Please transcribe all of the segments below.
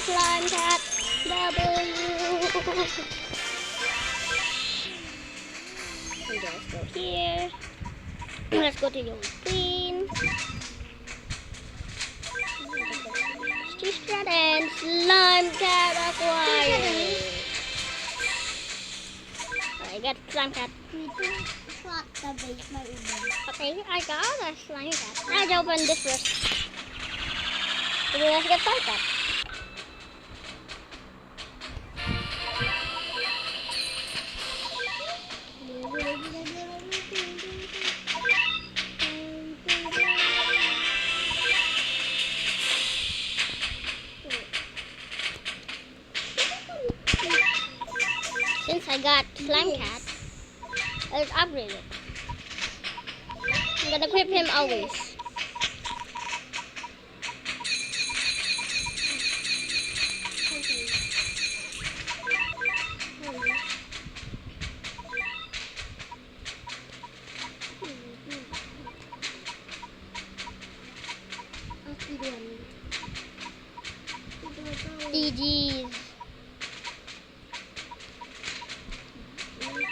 slime cat. W. And let's go here. Let's go to your screen. T-shirt and slime cat acquired. I got slime cat. Okay, I got a slime cat. I'll open this first. Let's get slime cat. Since I got slime cat, let's upgrade it. I'm gonna equip him always. GG's.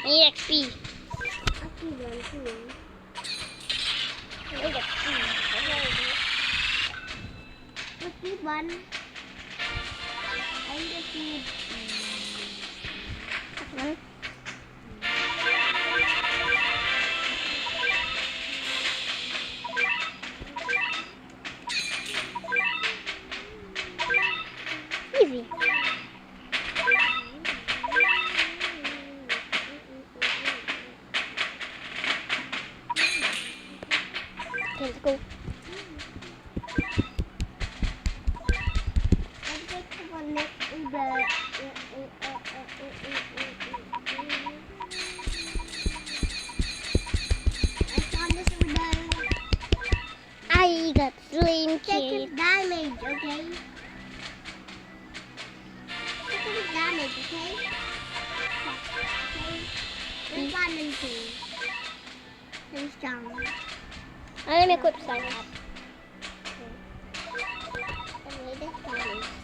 I need XP. Let's one. I just need one. Easy. Let's go. I got slim kid. Damage, okay? Damage, okay? There's one and two. There's strong. Let me equip slime cat. Anyway, this damage.